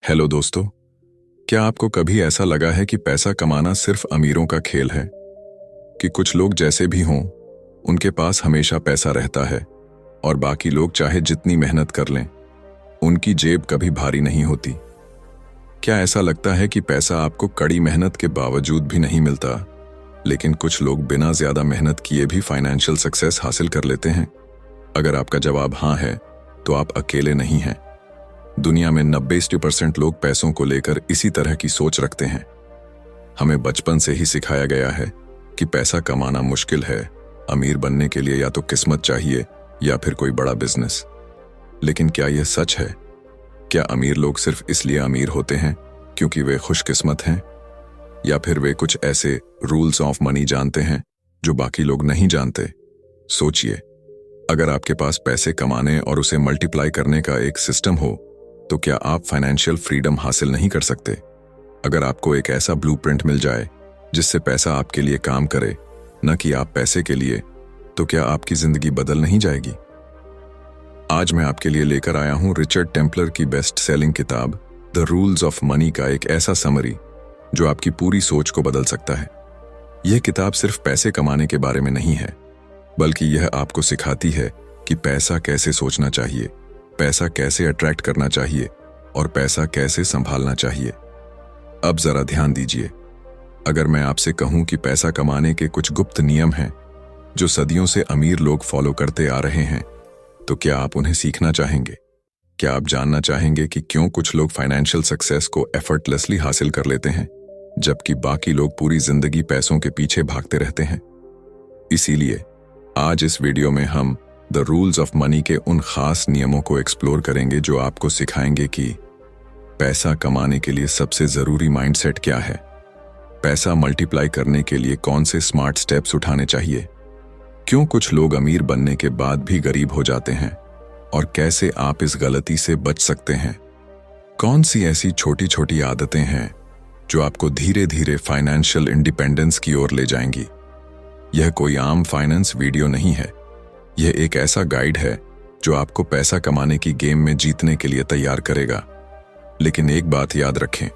Hello दोस्तों, क्या आपको कभी ऐसा लगा है कि पैसा कमाना सिर्फ अमीरों का खेल है? कि कुछ लोग जैसे भी हों, उनके पास हमेशा पैसा रहता है और बाकी लोग चाहे जितनी मेहनत कर लें, उनकी जेब कभी भारी नहीं होती। क्या ऐसा लगता है कि पैसा आपको कड़ी मेहनत के बावजूद भी नहीं मिलता, लेकिन कुछ लोग बिना ज्यादा मेहनत किए भी फाइनेंशियल सक्सेस हासिल कर लेते हैं? अगर आपका जवाब हाँ है, तो आप अकेले नहीं हैं। दुनिया में 90% लोग पैसों को लेकर इसी तरह की सोच रखते हैं। हमें बचपन से ही सिखाया गया है कि पैसा कमाना मुश्किल है, अमीर बनने के लिए या तो किस्मत चाहिए या फिर कोई बड़ा बिजनेस। लेकिन क्या यह सच है? क्या अमीर लोग सिर्फ इसलिए अमीर होते हैं क्योंकि वे खुशकिस्मत हैं, या फिर वे कुछ ऐसे रूल्स ऑफ मनी जानते हैं जो बाकी लोग नहीं जानते? सोचिए, अगर आपके पास पैसे कमाने और उसे मल्टीप्लाई करने का एक सिस्टम हो, तो क्या आप फाइनेंशियल फ्रीडम हासिल नहीं कर सकते? अगर आपको एक ऐसा ब्लूप्रिंट मिल जाए जिससे पैसा आपके लिए काम करे, न कि आप पैसे के लिए, तो क्या आपकी जिंदगी बदल नहीं जाएगी? आज मैं आपके लिए लेकर आया हूं रिचर्ड टेम्पलर की बेस्ट सेलिंग किताब द रूल्स ऑफ मनी का एक ऐसा समरी जो आपकी पूरी सोच को बदल सकता है। यह किताब सिर्फ पैसे कमाने के बारे में नहीं है, बल्कि यह आपको सिखाती है कि पैसा कैसे सोचना चाहिए, पैसा कैसे अट्रैक्ट करना चाहिए और पैसा कैसे संभालना चाहिए। अब जरा ध्यान दीजिए, अगर मैं आपसे कहूं कि पैसा कमाने के कुछ गुप्त नियम हैं जो सदियों से अमीर लोग फॉलो करते आ रहे हैं, तो क्या आप उन्हें सीखना चाहेंगे? क्या आप जानना चाहेंगे कि क्यों कुछ लोग फाइनेंशियल सक्सेस को एफर्टलेसली हासिल कर लेते हैं जबकि बाकी लोग पूरी जिंदगी पैसों के पीछे भागते रहते हैं? इसीलिए आज इस वीडियो में हम द रूल्स ऑफ मनी के उन खास नियमों को एक्सप्लोर करेंगे जो आपको सिखाएंगे कि पैसा कमाने के लिए सबसे जरूरी माइंडसेट क्या है, पैसा मल्टीप्लाई करने के लिए कौन से स्मार्ट स्टेप्स उठाने चाहिए, क्यों कुछ लोग अमीर बनने के बाद भी गरीब हो जाते हैं और कैसे आप इस गलती से बच सकते हैं। कौन सी ऐसी छोटी छोटी आदतें हैं जो आपको धीरे धीरे फाइनेंशियल इंडिपेंडेंस की ओर ले जाएंगी। यह कोई आम फाइनेंस वीडियो नहीं है, यह एक ऐसा गाइड है जो आपको पैसा कमाने की गेम में जीतने के लिए तैयार करेगा। लेकिन एक बात याद रखें,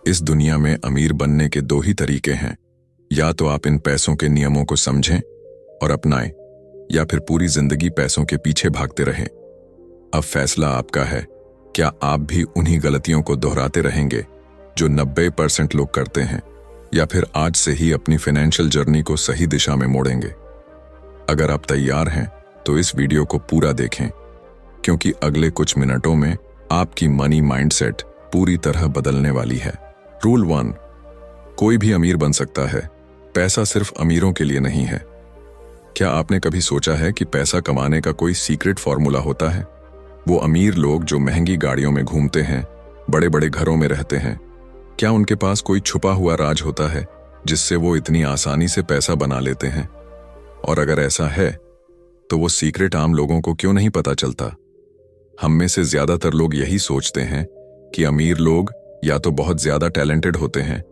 इस दुनिया में अमीर बनने के दो ही तरीके हैं, या तो आप इन पैसों के नियमों को समझें और अपनाएं, या फिर पूरी जिंदगी पैसों के पीछे भागते रहें। अब फैसला आपका है, क्या आप भी उन्हीं गलतियों को दोहराते रहेंगे जो 90% लोग करते हैं, या फिर आज से ही अपनी फाइनेंशियल जर्नी को सही दिशा में मोड़ेंगे? अगर आप तैयार हैं तो इस वीडियो को पूरा देखें, क्योंकि अगले कुछ मिनटों में आपकी मनी माइंडसेट पूरी तरह बदलने वाली है। रूल 1, कोई भी अमीर बन सकता है, पैसा सिर्फ अमीरों के लिए नहीं है। क्या आपने कभी सोचा है कि पैसा कमाने का कोई सीक्रेट फॉर्मूला होता है? वो अमीर लोग जो महंगी गाड़ियों में घूमते हैं, बड़े बड़े घरों में रहते हैं, क्या उनके पास कोई छुपा हुआ राज होता है जिससे वो इतनी आसानी से पैसा बना लेते हैं? और अगर ऐसा है, तो वो सीक्रेट आम लोगों को क्यों नहीं पता चलता? हम में से ज्यादातर लोग यही सोचते हैं कि अमीर लोग या तो बहुत ज्यादा टैलेंटेड होते हैं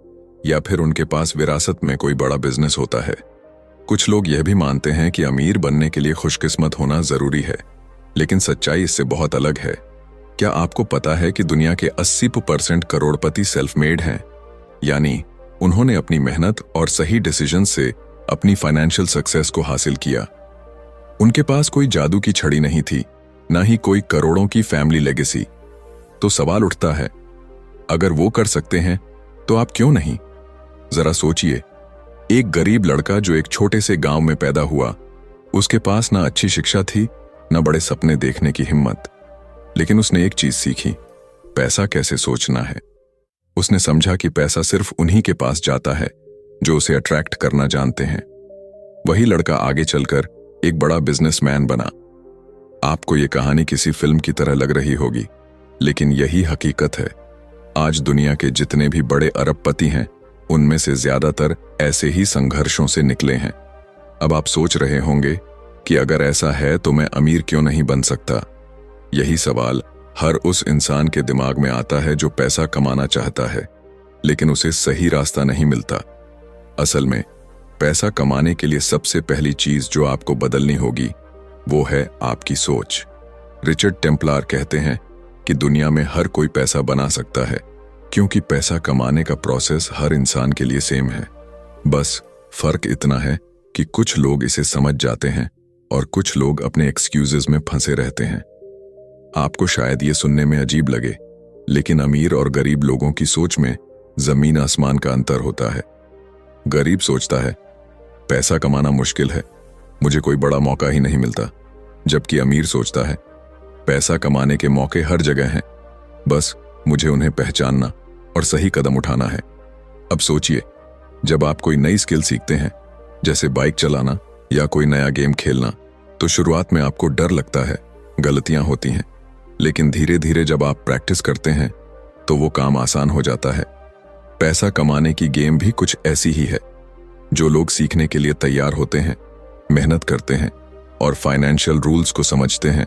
या फिर उनके पास विरासत में कोई बड़ा बिजनेस होता है। कुछ लोग यह भी मानते हैं कि अमीर बनने के लिए खुशकिस्मत होना जरूरी है, लेकिन सच्चाई इससे बहुत अलग है। क्या आपको पता है कि दुनिया के 80% करोड़पति सेल्फ मेड हैं, यानी उन्होंने अपनी मेहनत और सही डिसीजन से अपनी फाइनेंशियल सक्सेस को हासिल किया। उनके पास कोई जादू की छड़ी नहीं थी, ना ही कोई करोड़ों की फैमिली लेगेसी। तो सवाल उठता है, अगर वो कर सकते हैं तो आप क्यों नहीं? जरा सोचिए, एक गरीब लड़का जो एक छोटे से गांव में पैदा हुआ, उसके पास ना अच्छी शिक्षा थी, ना बड़े सपने देखने की हिम्मत, लेकिन उसने एक चीज सीखी, पैसा कैसे सोचना है। उसने समझा कि पैसा सिर्फ उन्हीं के पास जाता है जो उसे अट्रैक्ट करना जानते हैं। वही लड़का आगे चलकर एक बड़ा बिजनेसमैन बना। आपको यह कहानी किसी फिल्म की तरह लग रही होगी, लेकिन यही हकीकत है। आज दुनिया के जितने भी बड़े अरबपति हैं, उनमें से ज्यादातर ऐसे ही संघर्षों से निकले हैं। अब आप सोच रहे होंगे कि अगर ऐसा है तो मैं अमीर क्यों नहीं बन सकता? यही सवाल हर उस इंसान के दिमाग में आता है जो पैसा कमाना चाहता है, लेकिन उसे सही रास्ता नहीं मिलता। असल में पैसा कमाने के लिए सबसे पहली चीज जो आपको बदलनी होगी वो है आपकी सोच। रिचर्ड टेम्पलर कहते हैं कि दुनिया में हर कोई पैसा बना सकता है, क्योंकि पैसा कमाने का प्रोसेस हर इंसान के लिए सेम है। बस फर्क इतना है कि कुछ लोग इसे समझ जाते हैं और कुछ लोग अपने एक्सक्यूजेस में फंसे रहते हैं। आपको शायद ये सुनने में अजीब लगे, लेकिन अमीर और गरीब लोगों की सोच में जमीन आसमान का अंतर होता है। गरीब सोचता है पैसा कमाना मुश्किल है, मुझे कोई बड़ा मौका ही नहीं मिलता, जबकि अमीर सोचता है पैसा कमाने के मौके हर जगह हैं, बस मुझे उन्हें पहचानना और सही कदम उठाना है। अब सोचिए, जब आप कोई नई स्किल सीखते हैं, जैसे बाइक चलाना या कोई नया गेम खेलना, तो शुरुआत में आपको डर लगता है, गलतियां होती हैं, लेकिन धीरे धीरे जब आप प्रैक्टिस करते हैं तो वो काम आसान हो जाता है। पैसा कमाने की गेम भी कुछ ऐसी ही है। जो लोग सीखने के लिए तैयार होते हैं, मेहनत करते हैं और फाइनेंशियल रूल्स को समझते हैं,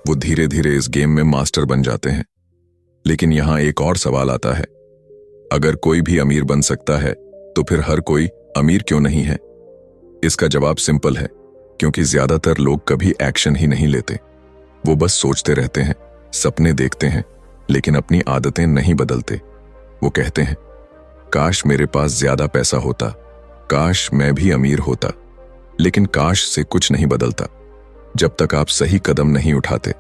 वो धीरे धीरे इस गेम में मास्टर बन जाते हैं। लेकिन यहां एक और सवाल आता है, अगर कोई भी अमीर बन सकता है तो फिर हर कोई अमीर क्यों नहीं है? इसका जवाब सिंपल है, क्योंकि ज्यादातर लोग कभी एक्शन ही नहीं लेते। वो बस सोचते रहते हैं, सपने देखते हैं, लेकिन अपनी आदतें नहीं बदलते। वो कहते हैं काश मेरे पास ज्यादा पैसा होता, काश मैं भी अमीर होता, लेकिन काश से कुछ नहीं बदलता जब तक आप सही कदम नहीं उठाते।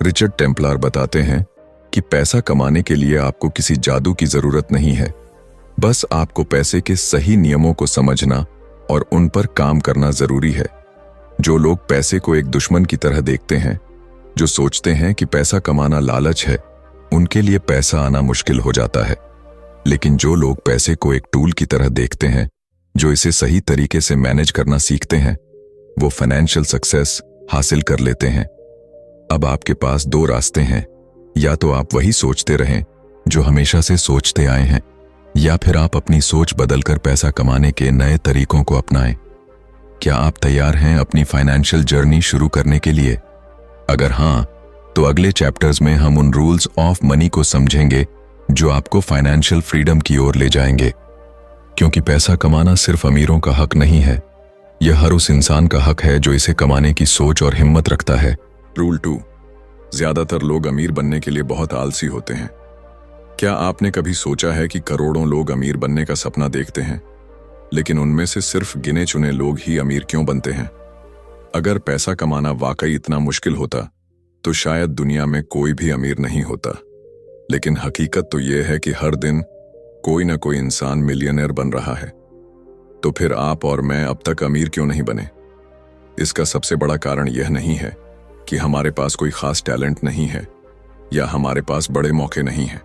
रिचर्ड टेम्पलर बताते हैं कि पैसा कमाने के लिए आपको किसी जादू की जरूरत नहीं है, बस आपको पैसे के सही नियमों को समझना और उन पर काम करना जरूरी है। जो लोग पैसे को एक दुश्मन की तरह देखते हैं, जो सोचते हैं कि पैसा कमाना लालच है, उनके लिए पैसा आना मुश्किल हो जाता है। लेकिन जो लोग पैसे को एक टूल की तरह देखते हैं, जो इसे सही तरीके से मैनेज करना सीखते हैं, वो फाइनेंशियल सक्सेस हासिल कर लेते हैं। अब आपके पास दो रास्ते हैं, या तो आप वही सोचते रहें जो हमेशा से सोचते आए हैं, या फिर आप अपनी सोच बदलकर पैसा कमाने के नए तरीकों को अपनाएं। क्या आप तैयार हैं अपनी फाइनेंशियल जर्नी शुरू करने के लिए? अगर हां, तो अगले चैप्टर्स में हम उन रूल्स ऑफ मनी को समझेंगे जो आपको फाइनेंशियल फ्रीडम की ओर ले जाएंगे। क्योंकि पैसा कमाना सिर्फ अमीरों का हक नहीं है, यह हर उस इंसान का हक है जो इसे कमाने की सोच और हिम्मत रखता है। रूल 2, ज्यादातर लोग अमीर बनने के लिए बहुत आलसी होते हैं। क्या आपने कभी सोचा है कि करोड़ों लोग अमीर बनने का सपना देखते हैं, लेकिन उनमें से सिर्फ गिने चुने लोग ही अमीर क्यों बनते हैं? अगर पैसा कमाना वाकई इतना मुश्किल होता तो शायद दुनिया में कोई भी अमीर नहीं होता। लेकिन हकीकत तो यह है कि हर दिन कोई ना कोई इंसान मिलियनेयर बन रहा है। तो फिर आप और मैं अब तक अमीर क्यों नहीं बने? इसका सबसे बड़ा कारण यह नहीं है कि हमारे पास कोई खास टैलेंट नहीं है या हमारे पास बड़े मौके नहीं हैं।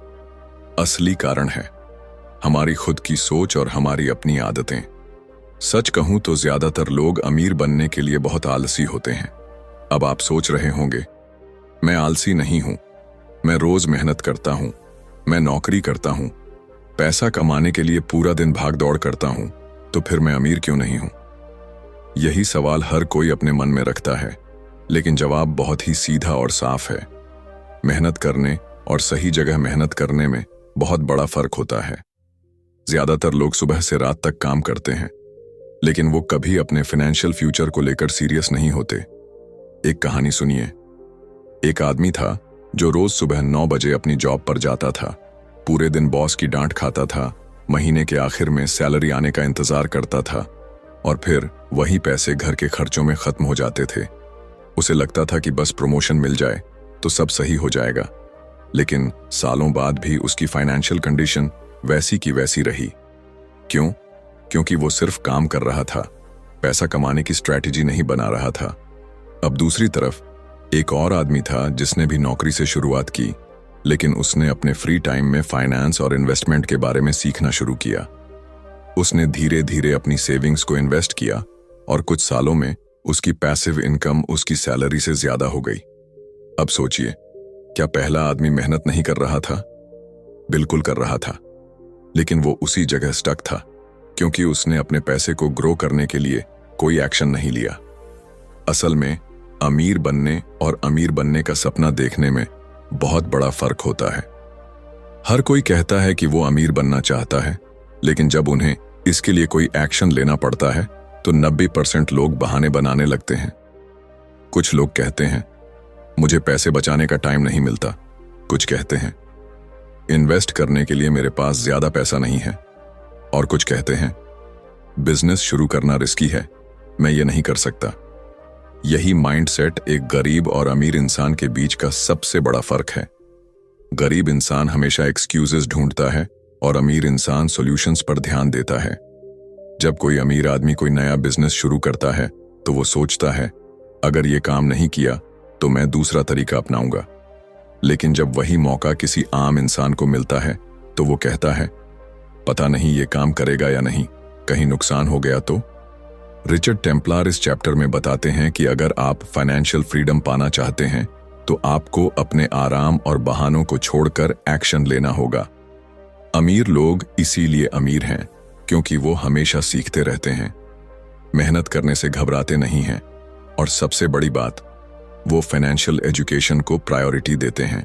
असली कारण है हमारी खुद की सोच और हमारी अपनी आदतें। सच कहूं तो ज्यादातर लोग अमीर बनने के लिए बहुत आलसी होते हैं। अब आप सोच रहे होंगे, मैं आलसी नहीं हूं, मैं रोज मेहनत करता हूं, मैं नौकरी करता हूं, पैसा कमाने के लिए पूरा दिन भाग दौड़ करता हूं, तो फिर मैं अमीर क्यों नहीं हूं? यही सवाल हर कोई अपने मन में रखता है, लेकिन जवाब बहुत ही सीधा और साफ है। मेहनत करने और सही जगह मेहनत करने में बहुत बड़ा फर्क होता है। ज्यादातर लोग सुबह से रात तक काम करते हैं, लेकिन वो कभी अपने फाइनेंशियल फ्यूचर को लेकर सीरियस नहीं होते। एक कहानी सुनिए। एक आदमी था जो रोज सुबह 9 बजे अपनी जॉब पर जाता था, पूरे दिन बॉस की डांट खाता था, महीने के आखिर में सैलरी आने का इंतजार करता था और फिर वही पैसे घर के खर्चों में खत्म हो जाते थे। उसे लगता था कि बस प्रमोशन मिल जाए तो सब सही हो जाएगा, लेकिन सालों बाद भी उसकी फाइनेंशियल कंडीशन वैसी की वैसी रही। क्यों? क्योंकि वो सिर्फ काम कर रहा था, पैसा कमाने की स्ट्रैटेजी नहीं बना रहा था। अब दूसरी तरफ एक और आदमी था जिसने भी नौकरी से शुरुआत की, लेकिन उसने अपने फ्री टाइम में फाइनेंस और इन्वेस्टमेंट के बारे में सीखना शुरू किया। उसने धीरे धीरे अपनी सेविंग्स को इन्वेस्ट किया और कुछ सालों में उसकी पैसिव इनकम उसकी सैलरी से ज्यादा हो गई। अब सोचिए, क्या पहला आदमी मेहनत नहीं कर रहा था? बिल्कुल कर रहा था, लेकिन वो उसी जगह स्टक था क्योंकि उसने अपने पैसे को ग्रो करने के लिए कोई एक्शन नहीं लिया। असल में अमीर बनने और अमीर बनने का सपना देखने में बहुत बड़ा फर्क होता है। हर कोई कहता है कि वो अमीर बनना चाहता है, लेकिन जब उन्हें इसके लिए कोई एक्शन लेना पड़ता है तो 90% लोग बहाने बनाने लगते हैं। कुछ लोग कहते हैं, मुझे पैसे बचाने का टाइम नहीं मिलता, कुछ कहते हैं इन्वेस्ट करने के लिए मेरे पास ज्यादा पैसा नहीं है, और कुछ कहते हैं बिजनेस शुरू करना रिस्की है, मैं ये नहीं कर सकता। यही माइंडसेट एक गरीब और अमीर इंसान के बीच का सबसे बड़ा फर्क है। गरीब इंसान हमेशा एक्सक्यूजेस ढूंढता है और अमीर इंसान सॉल्यूशंस पर ध्यान देता है। जब कोई अमीर आदमी कोई नया बिजनेस शुरू करता है तो वो सोचता है अगर ये काम नहीं किया तो मैं दूसरा तरीका अपनाऊंगा। लेकिन जब वही मौका किसी आम इंसान को मिलता है तो वो कहता है पता नहीं ये काम करेगा या नहीं, कहीं नुकसान हो गया तो। रिचर्ड टेम्पलर इस चैप्टर में बताते हैं कि अगर आप फाइनेंशियल फ्रीडम पाना चाहते हैं तो आपको अपने आराम और बहानों को छोड़कर एक्शन लेना होगा। अमीर लोग इसीलिए अमीर हैं क्योंकि वो हमेशा सीखते रहते हैं, मेहनत करने से घबराते नहीं हैं, और सबसे बड़ी बात, वो फाइनेंशियल एजुकेशन को प्रायोरिटी देते हैं।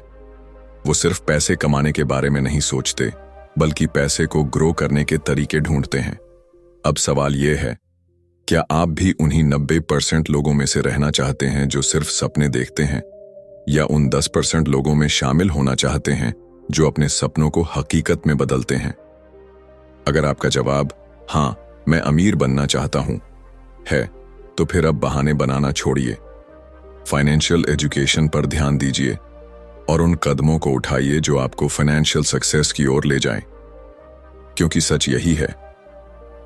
वो सिर्फ पैसे कमाने के बारे में नहीं सोचते, बल्कि पैसे को ग्रो करने के तरीके ढूंढते हैं। अब सवाल ये है, क्या आप भी उन्हीं 90% लोगों में से रहना चाहते हैं जो सिर्फ सपने देखते हैं, या उन 10% लोगों में शामिल होना चाहते हैं जो अपने सपनों को हकीकत में बदलते हैं? अगर आपका जवाब हाँ, मैं अमीर बनना चाहता हूं है, तो फिर अब बहाने बनाना छोड़िए। फाइनेंशियल एजुकेशन पर ध्यान दीजिए और उन कदमों को उठाइए जो आपको फाइनेंशियल सक्सेस की ओर ले जाएं। क्योंकि सच यही है,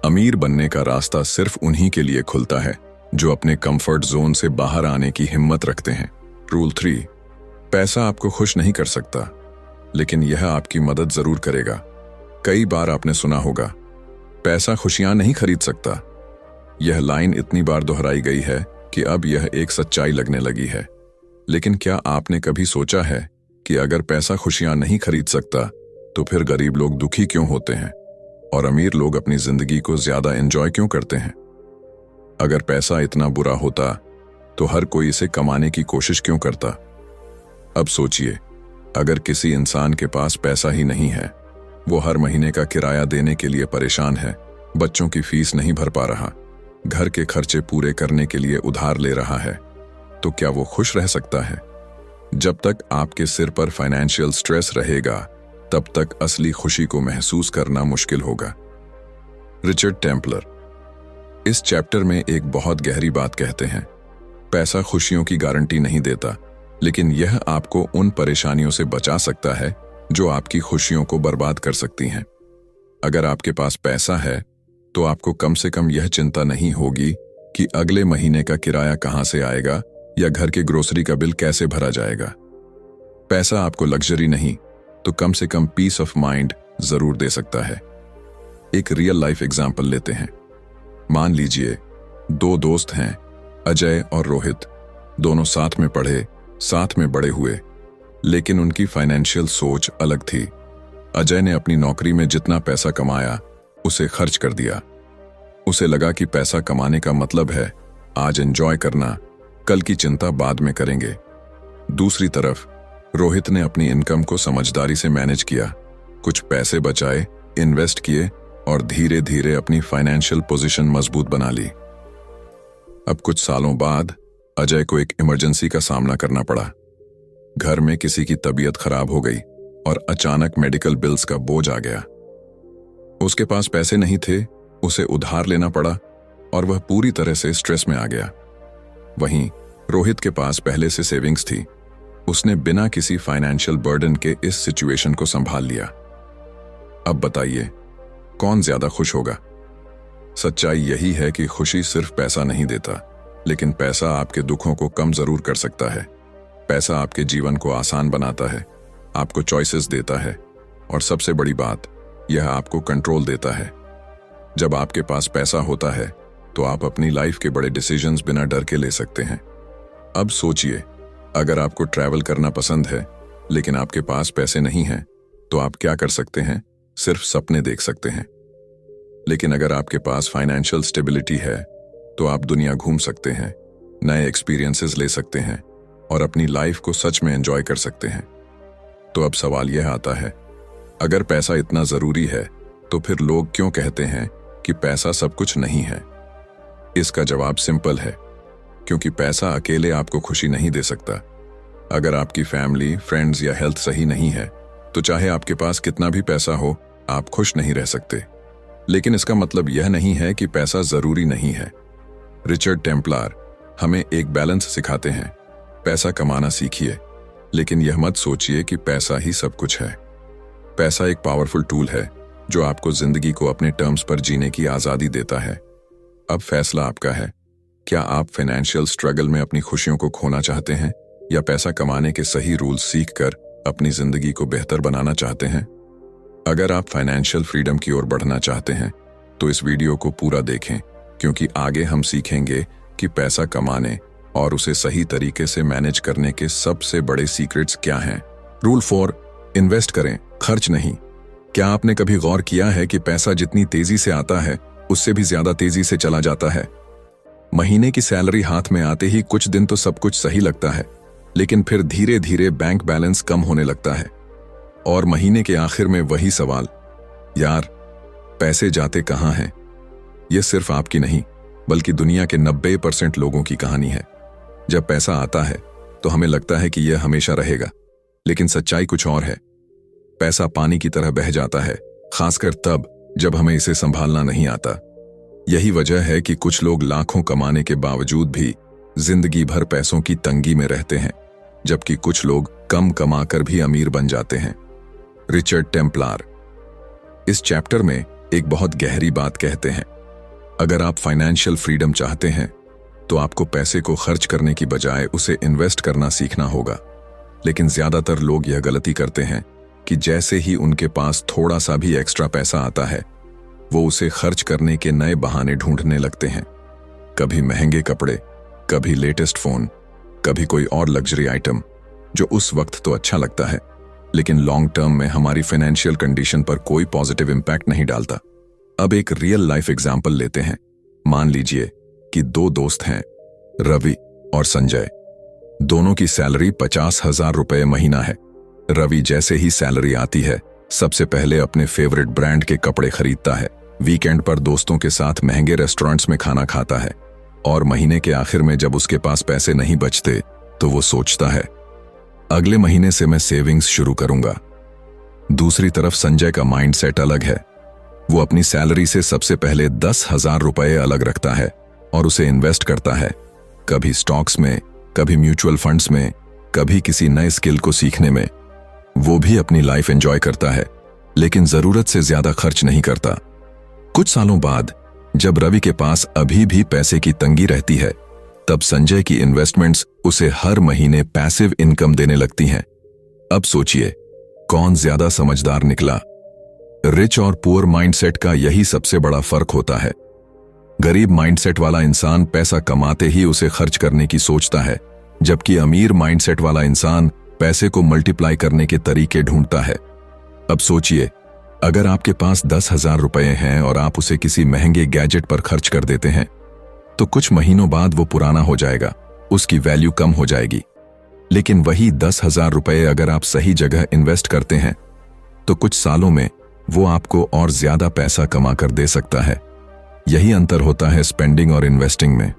अमीर बनने का रास्ता सिर्फ उन्हीं के लिए खुलता है जो अपने कंफर्ट जोन से बाहर आने की हिम्मत रखते हैं। रूल 3, पैसा आपको खुश नहीं कर सकता, लेकिन यह आपकी मदद जरूर करेगा। कई बार आपने सुना होगा, पैसा खुशियां नहीं खरीद सकता। यह लाइन इतनी बार दोहराई गई है कि अब यह एक सच्चाई लगने लगी है। लेकिन क्या आपने कभी सोचा है कि अगर पैसा खुशियां नहीं खरीद सकता तो फिर गरीब लोग दुखी क्यों होते हैं और अमीर लोग अपनी जिंदगी को ज्यादा एंजॉय क्यों करते हैं? अगर पैसा इतना बुरा होता तो हर कोई इसे कमाने की कोशिश क्यों करता? अब सोचिए, अगर किसी इंसान के पास पैसा ही नहीं है, वो हर महीने का किराया देने के लिए परेशान है, बच्चों की फीस नहीं भर पा रहा, घर के खर्चे पूरे करने के लिए उधार ले रहा है, तो क्या वो खुश रह सकता है? जब तक आपके सिर पर फाइनेंशियल स्ट्रेस रहेगा, तब तक असली खुशी को महसूस करना मुश्किल होगा। रिचर्ड टेम्पलर इस चैप्टर में एक बहुत गहरी बात कहते हैं, पैसा खुशियों की गारंटी नहीं देता, लेकिन यह आपको उन परेशानियों से बचा सकता है जो आपकी खुशियों को बर्बाद कर सकती हैं। अगर आपके पास पैसा है तो आपको कम से कम यह चिंता नहीं होगी कि अगले महीने का किराया कहां से आएगा या घर के ग्रोसरी का बिल कैसे भरा जाएगा। पैसा आपको लग्जरी नहीं तो कम से कम पीस ऑफ माइंड जरूर दे सकता है। एक रियल लाइफ एग्जाम्पल लेते हैं। मान लीजिए 2 दोस्त हैं, अजय और रोहित। दोनों साथ में पढ़े, साथ में बड़े हुए, लेकिन उनकी फाइनेंशियल सोच अलग थी। अजय ने अपनी नौकरी में जितना पैसा कमाया उसे खर्च कर दिया। उसे लगा कि पैसा कमाने का मतलब है आज एंजॉय करना, कल की चिंता बाद में करेंगे। दूसरी तरफ रोहित ने अपनी इनकम को समझदारी से मैनेज किया, कुछ पैसे बचाए, इन्वेस्ट किए और धीरे धीरे अपनी फाइनेंशियल पोजीशन मजबूत बना ली। अब कुछ सालों बाद अजय को एक इमरजेंसी का सामना करना पड़ा। घर में किसी की तबीयत खराब हो गई और अचानक मेडिकल बिल्स का बोझ आ गया। उसके पास पैसे नहीं थे, उसे उधार लेना पड़ा और वह पूरी तरह से स्ट्रेस में आ गया। वहीं रोहित के पास पहले से सेविंग्स थी। उसने बिना किसी फाइनेंशियल बर्डन के इस सिचुएशन को संभाल लिया। अब बताइए, कौन ज्यादा खुश होगा? सच्चाई यही है कि खुशी सिर्फ पैसा नहीं देता, लेकिन पैसा आपके दुखों को कम जरूर कर सकता है। पैसा आपके जीवन को आसान बनाता है, आपको चॉइसेस देता है और सबसे बड़ी बात, यह आपको कंट्रोल देता है। जब आपके पास पैसा होता है तो आप अपनी लाइफ के बड़े डिसीजंस बिना डर के ले सकते हैं। अब सोचिए, अगर आपको ट्रैवल करना पसंद है लेकिन आपके पास पैसे नहीं हैं, तो आप क्या कर सकते हैं? सिर्फ सपने देख सकते हैं। लेकिन अगर आपके पास फाइनेंशियल स्टेबिलिटी है तो आप दुनिया घूम सकते हैं, नए एक्सपीरियंसेस ले सकते हैं और अपनी लाइफ को सच में एंजॉय कर सकते हैं। तो अब सवाल यह आता है, अगर पैसा इतना जरूरी है तो फिर लोग क्यों कहते हैं कि पैसा सब कुछ नहीं है? इसका जवाब सिंपल है, क्योंकि पैसा अकेले आपको खुशी नहीं दे सकता। अगर आपकी फैमिली, फ्रेंड्स या हेल्थ सही नहीं है तो चाहे आपके पास कितना भी पैसा हो, आप खुश नहीं रह सकते। लेकिन इसका मतलब यह नहीं है कि पैसा जरूरी नहीं है। रिचर्ड टेम्पलर हमें एक बैलेंस सिखाते हैं। पैसा कमाना सीखिए, लेकिन यह मत सोचिए कि पैसा ही सब कुछ है। पैसा एक पावरफुल टूल है जो आपको जिंदगी को अपने टर्म्स पर जीने की आजादी देता है। अब फैसला आपका है। क्या आप फाइनेंशियल स्ट्रगल में अपनी खुशियों को खोना चाहते हैं या पैसा कमाने के सही रूल्स सीखकर अपनी जिंदगी को बेहतर बनाना चाहते हैं? अगर आप फाइनेंशियल फ्रीडम की ओर बढ़ना चाहते हैं तो इस वीडियो को पूरा देखें, क्योंकि आगे हम सीखेंगे कि पैसा कमाने और उसे सही तरीके से मैनेज करने के सबसे बड़े सीक्रेट्स क्या हैं। रूल 4, इन्वेस्ट करें, खर्च नहीं। क्या आपने कभी गौर किया है कि पैसा जितनी तेजी से आता है उससे भी ज्यादा तेजी से चला जाता है? महीने की सैलरी हाथ में आते ही कुछ दिन तो सब कुछ सही लगता है, लेकिन फिर धीरे धीरे बैंक बैलेंस कम होने लगता है और महीने के आखिर में वही सवाल, यार पैसे जाते कहां हैं? यह सिर्फ आपकी नहीं बल्कि दुनिया के 90% लोगों की कहानी है। जब पैसा आता है तो हमें लगता है कि यह हमेशा रहेगा, लेकिन सच्चाई कुछ और है। पैसा पानी की तरह बह जाता है, खासकर तब जब हमें इसे संभालना नहीं आता। यही वजह है कि कुछ लोग लाखों कमाने के बावजूद भी जिंदगी भर पैसों की तंगी में रहते हैं, जबकि कुछ लोग कम कमाकर भी अमीर बन जाते हैं। रिचर्ड टेम्पलर इस चैप्टर में एक बहुत गहरी बात कहते हैं। अगर आप फाइनेंशियल फ्रीडम चाहते हैं तो आपको पैसे को खर्च करने की बजाय उसे इन्वेस्ट करना सीखना होगा। लेकिन ज्यादातर लोग यह गलती करते हैं कि जैसे ही उनके पास थोड़ा सा भी एक्स्ट्रा पैसा आता है, वो उसे खर्च करने के नए बहाने ढूंढने लगते हैं। कभी महंगे कपड़े, कभी लेटेस्ट फोन, कभी कोई और लग्जरी आइटम जो उस वक्त तो अच्छा लगता है, लेकिन लॉन्ग टर्म में हमारी फाइनेंशियल कंडीशन पर कोई पॉजिटिव इंपैक्ट नहीं डालता। अब एक रियल लाइफ एग्जाम्पल लेते हैं। मान लीजिए कि 2 दोस्त हैं, रवि और संजय। दोनों की सैलरी 50,000 रुपए महीना है। रवि जैसे ही सैलरी आती है सबसे पहले अपने फेवरेट ब्रांड के कपड़े खरीदता है, वीकेंड पर दोस्तों के साथ महंगे रेस्टोरेंट्स में खाना खाता है, और महीने के आखिर में जब उसके पास पैसे नहीं बचते तो वो सोचता है, अगले महीने से मैं सेविंग्स शुरू करूंगा। दूसरी तरफ संजय का माइंडसेट अलग है। वो अपनी सैलरी से सबसे पहले 10,000 रुपए अलग रखता है और उसे इन्वेस्ट करता है, कभी स्टॉक्स में, कभी म्यूचुअल फंड्स में, कभी किसी नए स्किल को सीखने में। वो भी अपनी लाइफ एंजॉय करता है, लेकिन जरूरत से ज्यादा खर्च नहीं करता। कुछ सालों बाद जब रवि के पास अभी भी पैसे की तंगी रहती है, तब संजय की इन्वेस्टमेंट्स उसे हर महीने पैसिव इनकम देने लगती हैं। अब सोचिए, कौन ज्यादा समझदार निकला? रिच और पुअर माइंडसेट का यही सबसे बड़ा फर्क होता है। गरीब माइंडसेट वाला इंसान पैसा कमाते ही उसे खर्च करने की सोचता है, जबकि अमीर माइंडसेट वाला इंसान पैसे को मल्टीप्लाई करने के तरीके ढूंढता है। अब सोचिए, अगर आपके पास 10,000 रुपए हैं और आप उसे किसी महंगे गैजेट पर खर्च कर देते हैं, तो कुछ महीनों बाद वो पुराना हो जाएगा, उसकी वैल्यू कम हो जाएगी। लेकिन वही 10,000 रुपए अगर आप सही जगह इन्वेस्ट करते हैं तो कुछ सालों में वो आपको और ज्यादा पैसा कमा कर दे सकता है। यही अंतर होता है स्पेंडिंग और इन्वेस्टिंग में।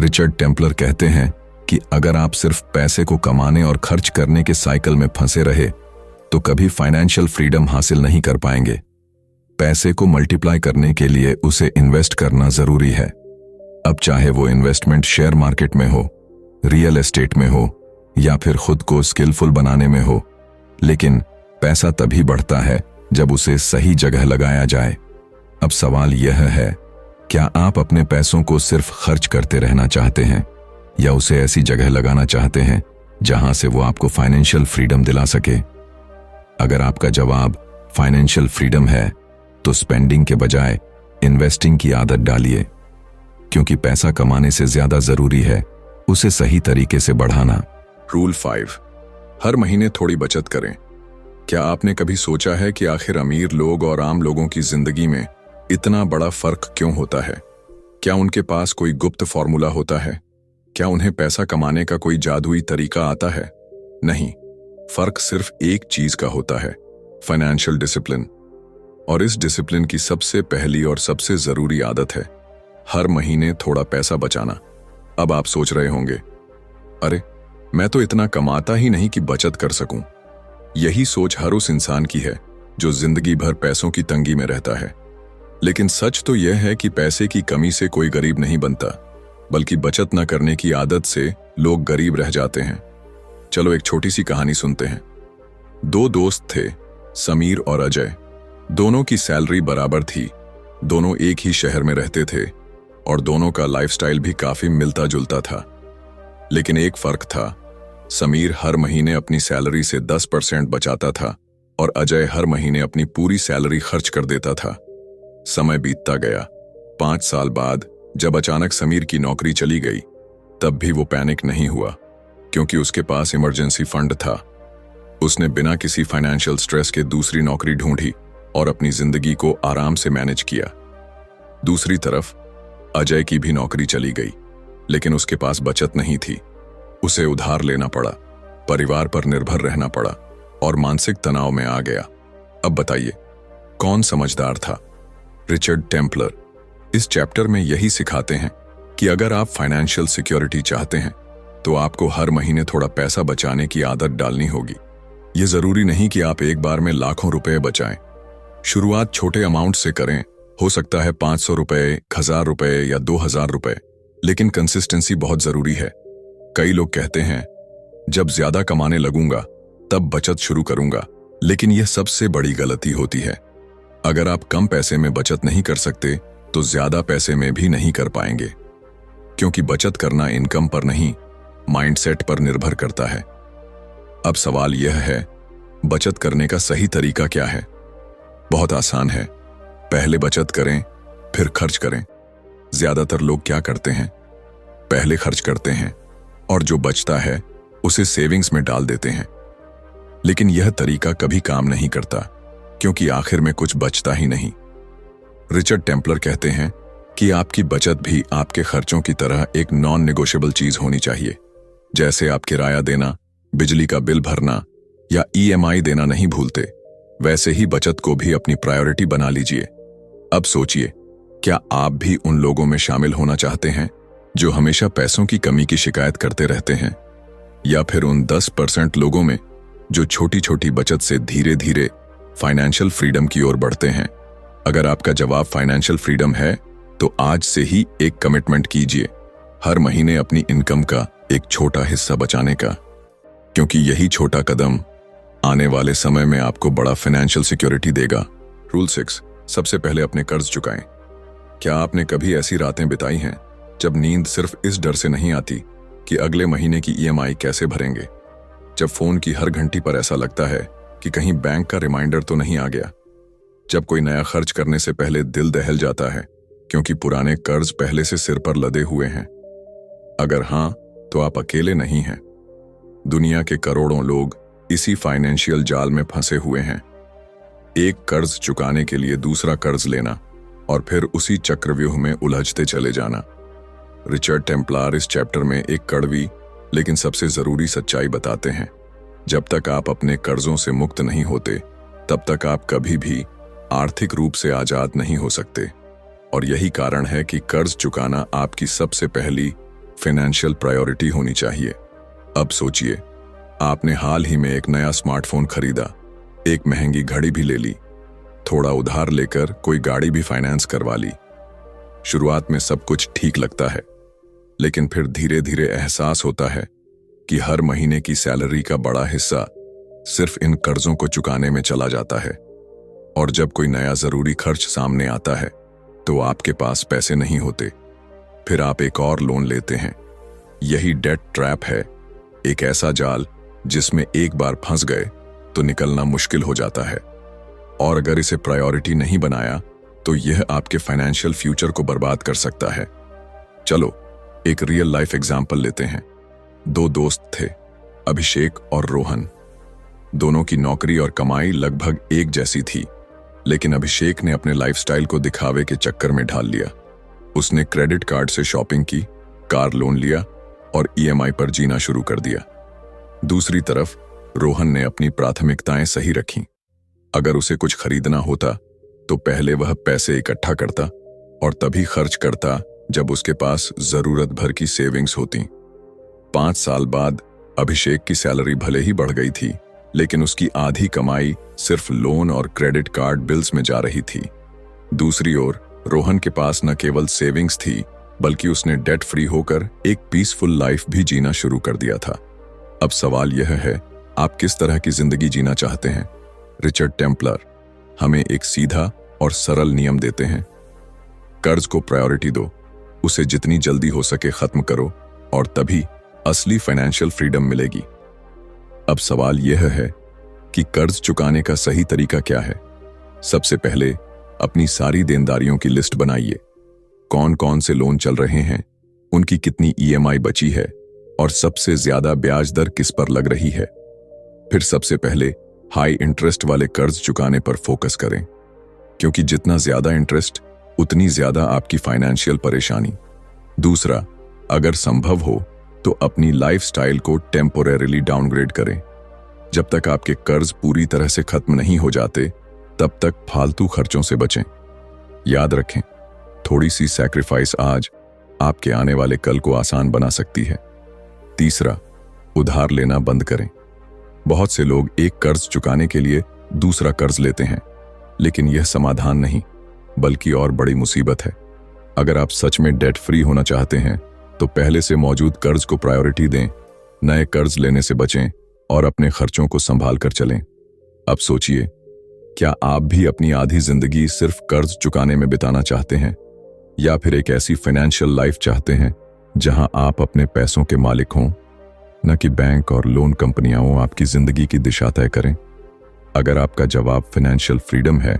रिचर्ड टेम्पलर कहते हैं कि अगर आप सिर्फ पैसे को कमाने और खर्च करने के साइकिल में फंसे रहे तो कभी फाइनेंशियल फ्रीडम हासिल नहीं कर पाएंगे। पैसे को मल्टीप्लाई करने के लिए उसे इन्वेस्ट करना जरूरी है। अब चाहे वो इन्वेस्टमेंट शेयर मार्केट में हो, रियल एस्टेट में हो या फिर खुद को स्किलफुल बनाने में हो, लेकिन पैसा तभी बढ़ता है जब उसे सही जगह लगाया जाए। अब सवाल यह है, क्या आप अपने पैसों को सिर्फ खर्च करते रहना चाहते हैं या उसे ऐसी जगह लगाना चाहते हैं जहां से वो आपको फाइनेंशियल फ्रीडम दिला सके? अगर आपका जवाब फाइनेंशियल फ्रीडम है तो स्पेंडिंग के बजाय इन्वेस्टिंग की आदत डालिए, क्योंकि पैसा कमाने से ज्यादा जरूरी है उसे सही तरीके से बढ़ाना। रूल 5, हर महीने थोड़ी बचत करें। क्या आपने कभी सोचा है कि आखिर अमीर लोग और आम लोगों की जिंदगी में इतना बड़ा फर्क क्यों होता है? क्या उनके पास कोई गुप्त फॉर्मूला होता है? क्या उन्हें पैसा कमाने का कोई जादुई तरीका आता है? नहीं, फर्क सिर्फ एक चीज का होता है, फाइनेंशियल डिसिप्लिन। और इस डिसिप्लिन की सबसे पहली और सबसे जरूरी आदत है हर महीने थोड़ा पैसा बचाना। अब आप सोच रहे होंगे, अरे मैं तो इतना कमाता ही नहीं कि बचत कर सकूं। यही सोच हर उस इंसान की है जो जिंदगी भर पैसों की तंगी में रहता है। लेकिन सच तो यह है कि पैसे की कमी से कोई गरीब नहीं बनता, बल्कि बचत न करने की आदत से लोग गरीब रह जाते हैं। चलो एक छोटी सी कहानी सुनते हैं। दो दोस्त थे, समीर और अजय। दोनों की सैलरी बराबर थी, दोनों एक ही शहर में रहते थे और दोनों का लाइफस्टाइल भी काफी मिलता जुलता था। लेकिन एक फर्क था, समीर हर महीने अपनी सैलरी से 10% बचाता था और अजय हर महीने अपनी पूरी सैलरी खर्च कर देता था। समय बीतता गया। 5 साल बाद जब अचानक समीर की नौकरी चली गई, तब भी वो पैनिक नहीं हुआ, क्योंकि उसके पास इमरजेंसी फंड था। उसने बिना किसी फाइनेंशियल स्ट्रेस के दूसरी नौकरी ढूंढी और अपनी जिंदगी को आराम से मैनेज किया। दूसरी तरफ अजय की भी नौकरी चली गई, लेकिन उसके पास बचत नहीं थी। उसे उधार लेना पड़ा, परिवार पर निर्भर रहना पड़ा और मानसिक तनाव में आ गया। अब बताइए, कौन समझदार था? रिचर्ड टेम्पलर इस चैप्टर में यही सिखाते हैं कि अगर आप फाइनेंशियल सिक्योरिटी चाहते हैं तो आपको हर महीने थोड़ा पैसा बचाने की आदत डालनी होगी। ये जरूरी नहीं कि आप एक बार में लाखों रुपए बचाएं। शुरुआत छोटे अमाउंट से करें, हो सकता है 500 रुपए, 1000 रुपए या 2000 रुपए, लेकिन कंसिस्टेंसी बहुत जरूरी है। कई लोग कहते हैं जब ज्यादा कमाने लगूंगा तब बचत शुरू करूंगा, लेकिन यह सबसे बड़ी गलती होती है। अगर आप कम पैसे में बचत नहीं कर सकते तो ज्यादा पैसे में भी नहीं कर पाएंगे, क्योंकि बचत करना इनकम पर नहीं, माइंडसेट पर निर्भर करता है। अब सवाल यह है, बचत करने का सही तरीका क्या है? बहुत आसान है। पहले बचत करें, फिर खर्च करें। ज्यादातर लोग क्या करते हैं, पहले खर्च करते हैं और जो बचता है उसे सेविंग्स में डाल देते हैं। लेकिन यह तरीका कभी काम नहीं करता, क्योंकि आखिर में कुछ बचता ही नहीं। रिचर्ड टेम्पलर कहते हैं कि आपकी बचत भी आपके खर्चों की तरह एक नॉन नेगोशिएबल चीज होनी चाहिए। जैसे आप किराया देना, बिजली का बिल भरना या ईएमआई देना नहीं भूलते, वैसे ही बचत को भी अपनी प्रायोरिटी बना लीजिए। अब सोचिए, क्या आप भी उन लोगों में शामिल होना चाहते हैं जो हमेशा पैसों की कमी की शिकायत करते रहते हैं, या फिर उन 10% लोगों में जो छोटी छोटी बचत से धीरे धीरे फाइनेंशियल फ्रीडम की ओर बढ़ते हैं? अगर आपका जवाब फाइनेंशियल फ्रीडम है तो आज से ही एक कमिटमेंट कीजिए, हर महीने अपनी इनकम का एक छोटा हिस्सा बचाने का, क्योंकि यही छोटा कदम आने वाले समय में आपको बड़ा फाइनेंशियल सिक्योरिटी देगा। रूल 6, सबसे पहले अपने कर्ज चुकाएं। क्या आपने कभी ऐसी रातें बिताई हैं जब नींद सिर्फ इस डर से नहीं आती कि अगले महीने की ईएमआई कैसे भरेंगे? जब फोन की हर घंटी पर ऐसा लगता है कि कहीं बैंक का रिमाइंडर तो नहीं आ गया? जब कोई नया खर्च करने से पहले दिल दहल जाता है क्योंकि पुराने कर्ज पहले से सिर पर लदे हुए हैं? अगर हां, तो आप अकेले नहीं हैं। दुनिया के करोड़ों लोग इसी फाइनेंशियल जाल में फंसे हुए हैं। एक कर्ज चुकाने के लिए दूसरा कर्ज लेना और फिर उसी चक्रव्यूह में उलझते चले जाना। रिचर्ड टेम्पलर इस चैप्टर में एक कड़वी लेकिन सबसे जरूरी सच्चाई बताते हैं। जब तक आप अपने कर्जों से मुक्त नहीं होते, तब तक आप कभी भी आर्थिक रूप से आजाद नहीं हो सकते। और यही कारण है कि कर्ज चुकाना आपकी सबसे पहली फाइनेंशियल प्रायोरिटी होनी चाहिए। अब सोचिए, आपने हाल ही में एक नया स्मार्टफोन खरीदा, एक महंगी घड़ी भी ले ली, थोड़ा उधार लेकर कोई गाड़ी भी फाइनेंस करवा ली। शुरुआत में सब कुछ ठीक लगता है, लेकिन फिर धीरे धीरे एहसास होता है कि हर महीने की सैलरी का बड़ा हिस्सा सिर्फ इन कर्जों को चुकाने में चला जाता है। और जब कोई नया जरूरी खर्च सामने आता है तो आपके पास पैसे नहीं होते। फिर आप एक और लोन लेते हैं। यही डेट ट्रैप है, एक ऐसा जाल जिसमें एक बार फंस गए तो निकलना मुश्किल हो जाता है। और अगर इसे प्रायोरिटी नहीं बनाया तो यह आपके फाइनेंशियल फ्यूचर को बर्बाद कर सकता है। चलो एक रियल लाइफ एग्जाम्पल लेते हैं। दो दोस्त थे, अभिषेक और रोहन। दोनों की नौकरी और कमाई लगभग एक जैसी थी, लेकिन अभिषेक ने अपने लाइफस्टाइल को दिखावे के चक्कर में ढाल लिया। उसने क्रेडिट कार्ड से शॉपिंग की, कार लोन लिया और ईएमआई पर जीना शुरू कर दिया। दूसरी तरफ रोहन ने अपनी प्राथमिकताएं सही रखीं। अगर उसे कुछ खरीदना होता तो पहले वह पैसे इकट्ठा करता और तभी खर्च करता जब उसके पास जरूरत भर की सेविंग्स होती। 5 साल बाद अभिषेक की सैलरी भले ही बढ़ गई थी, लेकिन उसकी आधी कमाई सिर्फ लोन और क्रेडिट कार्ड बिल्स में जा रही थी। दूसरी ओर रोहन के पास न केवल सेविंग्स थी, बल्कि उसने डेट फ्री होकर एक पीसफुल लाइफ भी जीना शुरू कर दिया था। अब सवाल यह है, आप किस तरह की जिंदगी जीना चाहते हैं? रिचर्ड टेम्पलर हमें एक सीधा और सरल नियम देते हैं। कर्ज को प्रायोरिटी दो, उसे जितनी जल्दी हो सके खत्म करो, और तभी असली फाइनेंशियल फ्रीडम मिलेगी। अब सवाल यह है कि कर्ज चुकाने का सही तरीका क्या है। सबसे पहले अपनी सारी देनदारियों की लिस्ट बनाइए। कौन कौन से लोन चल रहे हैं, उनकी कितनी ईएमआई बची है, और सबसे ज्यादा ब्याज दर किस पर लग रही है। फिर सबसे पहले हाई इंटरेस्ट वाले कर्ज चुकाने पर फोकस करें, क्योंकि जितना ज्यादा इंटरेस्ट उतनी ज्यादा आपकी फाइनेंशियल परेशानी। दूसरा, अगर संभव हो तो अपनी लाइफस्टाइल को टेम्पोरेरीली डाउनग्रेड करें। जब तक आपके कर्ज पूरी तरह से खत्म नहीं हो जाते, तब तक फालतू खर्चों से बचें। याद रखें, थोड़ी सी सैक्रिफाइस आज आपके आने वाले कल को आसान बना सकती है। तीसरा, उधार लेना बंद करें। बहुत से लोग एक कर्ज चुकाने के लिए दूसरा कर्ज लेते हैं, लेकिन यह समाधान नहीं, बल्कि और बड़ी मुसीबत है। अगर आप सच में डेट फ्री होना चाहते हैं, तो पहले से मौजूद कर्ज को प्रायोरिटी दें, नए कर्ज लेने से बचें और अपने खर्चों को संभाल कर चलें। अब सोचिए, क्या आप भी अपनी आधी जिंदगी सिर्फ कर्ज चुकाने में बिताना चाहते हैं, या फिर एक ऐसी फाइनेंशियल लाइफ चाहते हैं जहां आप अपने पैसों के मालिक हों, न कि बैंक और लोन कंपनियां आपकी जिंदगी की दिशा तय करें? अगर आपका जवाब फाइनेंशियल फ्रीडम है,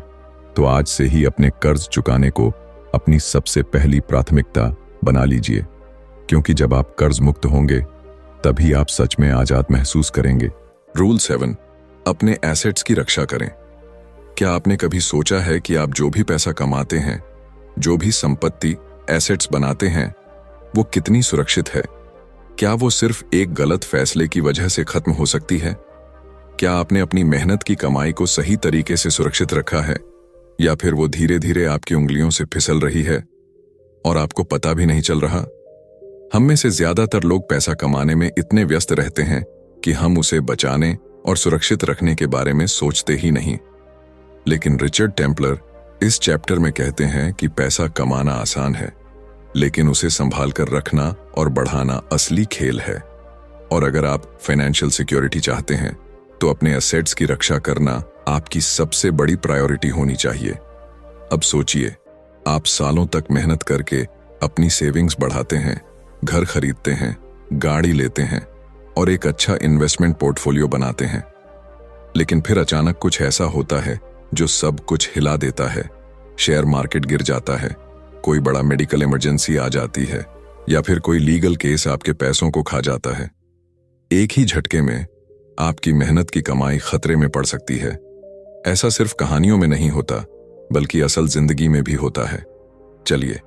तो आज से ही अपने कर्ज चुकाने को अपनी सबसे पहली प्राथमिकता बना लीजिए, क्योंकि जब आप कर्ज मुक्त होंगे, तभी आप सच में आजाद महसूस करेंगे। रूल 7, अपने एसेट्स की रक्षा करें। क्या आपने कभी सोचा है कि आप जो भी पैसा कमाते हैं, जो भी संपत्ति एसेट्स बनाते हैं, वो कितनी सुरक्षित है? क्या वो सिर्फ एक गलत फैसले की वजह से खत्म हो सकती है? क्या आपने अपनी मेहनत की कमाई को सही तरीके से सुरक्षित रखा है, या फिर वो धीरे धीरे आपकी उंगलियों से फिसल रही है और आपको पता भी नहीं चल रहा? हम में से ज्यादातर लोग पैसा कमाने में इतने व्यस्त रहते हैं कि हम उसे बचाने और सुरक्षित रखने के बारे में सोचते ही नहीं। लेकिन रिचर्ड टेम्पलर इस चैप्टर में कहते हैं कि पैसा कमाना आसान है, लेकिन उसे संभाल कर रखना और बढ़ाना असली खेल है। और अगर आप फाइनेंशियल सिक्योरिटी चाहते हैं, तो अपने एसेट्स की रक्षा करना आपकी सबसे बड़ी प्रायोरिटी होनी चाहिए। अब सोचिए, आप सालों तक मेहनत करके अपनी सेविंग्स बढ़ाते हैं, घर खरीदते हैं, गाड़ी लेते हैं और एक अच्छा इन्वेस्टमेंट पोर्टफोलियो बनाते हैं, लेकिन फिर अचानक कुछ ऐसा होता है जो सब कुछ हिला देता है। शेयर मार्केट गिर जाता है, कोई बड़ा मेडिकल इमरजेंसी आ जाती है, या फिर कोई लीगल केस आपके पैसों को खा जाता है। एक ही झटके में आपकी मेहनत की कमाई खतरे में पड़ सकती है। ऐसा सिर्फ कहानियों में नहीं होता, बल्कि असल जिंदगी में भी होता है। चलिए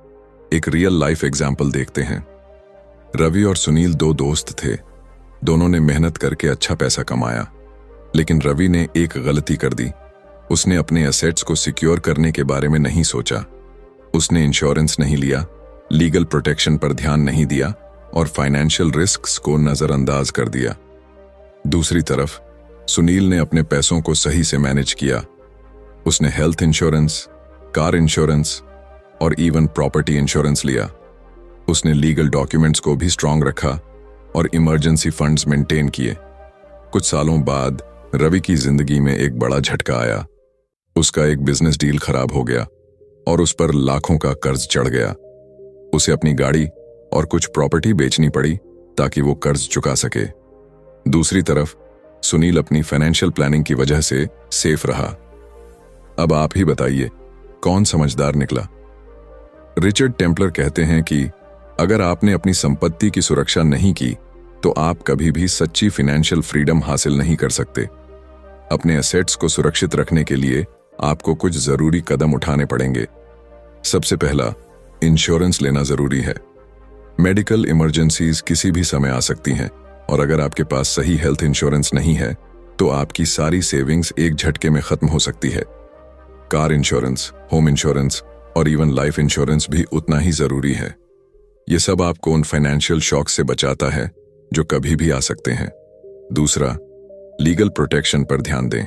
एक रियल लाइफ एग्जाम्पल देखते हैं। रवि और सुनील दो दोस्त थे। दोनों ने मेहनत करके अच्छा पैसा कमाया, लेकिन रवि ने एक गलती कर दी। उसने अपने एसेट्स को सिक्योर करने के बारे में नहीं सोचा। उसने इंश्योरेंस नहीं लिया, लीगल प्रोटेक्शन पर ध्यान नहीं दिया और फाइनेंशियल रिस्क्स को नजरअंदाज कर दिया। दूसरी तरफ सुनील ने अपने पैसों को सही से मैनेज किया। उसने हेल्थ इंश्योरेंस, कार इंश्योरेंस और इवन प्रॉपर्टी इंश्योरेंस लिया। उसने लीगल डॉक्यूमेंट्स को भी स्ट्रांग रखा और इमरजेंसी फंड्स मेंटेन किए। कुछ सालों बाद रवि की जिंदगी में एक बड़ा झटका आया। उसका एक बिजनेस डील खराब हो गया और उस पर लाखों का कर्ज चढ़ गया। उसे अपनी गाड़ी और कुछ प्रॉपर्टी बेचनी पड़ी ताकि वो कर्ज चुका सके। दूसरी तरफ सुनील अपनी फाइनेंशियल प्लानिंग की वजह से सेफ रहा। अब आप ही बताइए, कौन समझदार निकला? रिचर्ड टेम्पलर कहते हैं कि अगर आपने अपनी संपत्ति की सुरक्षा नहीं की, तो आप कभी भी सच्ची फाइनेंशियल फ्रीडम हासिल नहीं कर सकते। अपने एसेट्स को सुरक्षित रखने के लिए आपको कुछ जरूरी कदम उठाने पड़ेंगे। सबसे पहला, इंश्योरेंस लेना जरूरी है। मेडिकल इमरजेंसीज किसी भी समय आ सकती हैं, और अगर आपके पास सही हेल्थ इंश्योरेंस नहीं है, तो आपकी सारी सेविंग्स एक झटके में खत्म हो सकती है। कार इंश्योरेंस, होम इंश्योरेंस और इवन लाइफ इंश्योरेंस भी उतना ही जरूरी है। ये सब आपको उन फाइनेंशियल शॉक से बचाता है जो कभी भी आ सकते हैं। दूसरा, लीगल प्रोटेक्शन पर ध्यान दें।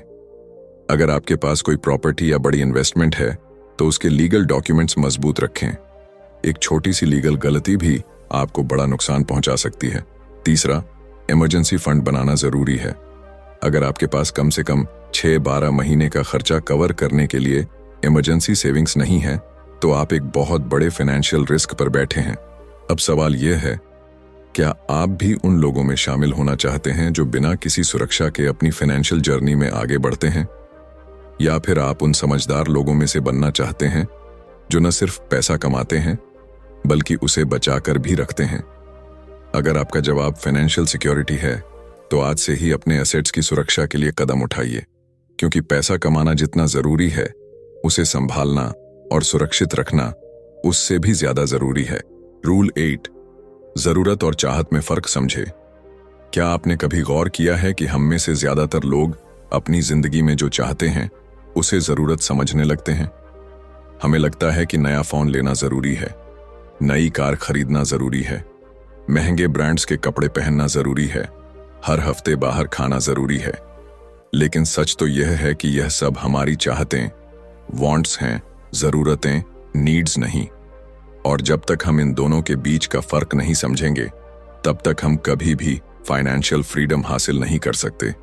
अगर आपके पास कोई प्रॉपर्टी या बड़ी इन्वेस्टमेंट है तो उसके लीगल डॉक्यूमेंट्स मजबूत रखें। एक छोटी सी लीगल गलती भी आपको बड़ा नुकसान पहुंचा सकती है। तीसरा, इमरजेंसी फंड बनाना जरूरी है। अगर आपके पास कम से कम 6-12 महीने का खर्चा कवर करने के लिए इमरजेंसी सेविंग्स नहीं है तो आप एक बहुत बड़े फाइनेंशियल रिस्क पर बैठे हैं। अब सवाल यह है, क्या आप भी उन लोगों में शामिल होना चाहते हैं जो बिना किसी सुरक्षा के अपनी फाइनेंशियल जर्नी में आगे बढ़ते हैं, या फिर आप उन समझदार लोगों में से बनना चाहते हैं जो न सिर्फ पैसा कमाते हैं बल्कि उसे बचाकर भी रखते हैं? अगर आपका जवाब फाइनेंशियल सिक्योरिटी है तो आज से ही अपने एसेट्स की सुरक्षा के लिए कदम उठाइए, क्योंकि पैसा कमाना जितना जरूरी है उसे संभालना और सुरक्षित रखना उससे भी ज्यादा जरूरी है। रूल 8, जरूरत और चाहत में फर्क समझे। क्या आपने कभी गौर किया है कि हम में से ज्यादातर लोग अपनी जिंदगी में जो चाहते हैं उसे जरूरत समझने लगते हैं? हमें लगता है कि नया फोन लेना जरूरी है, नई कार खरीदना जरूरी है, महंगे ब्रांड्स के कपड़े पहनना जरूरी है, हर हफ्ते बाहर खाना जरूरी है। लेकिन सच तो यह है कि यह सब हमारी चाहतें, वांट्स हैं, जरूरतें, नीड्स नहीं। और जब तक हम इन दोनों के बीच का फर्क नहीं समझेंगे तब तक हम कभी भी फाइनेंशियल फ्रीडम हासिल नहीं कर सकते।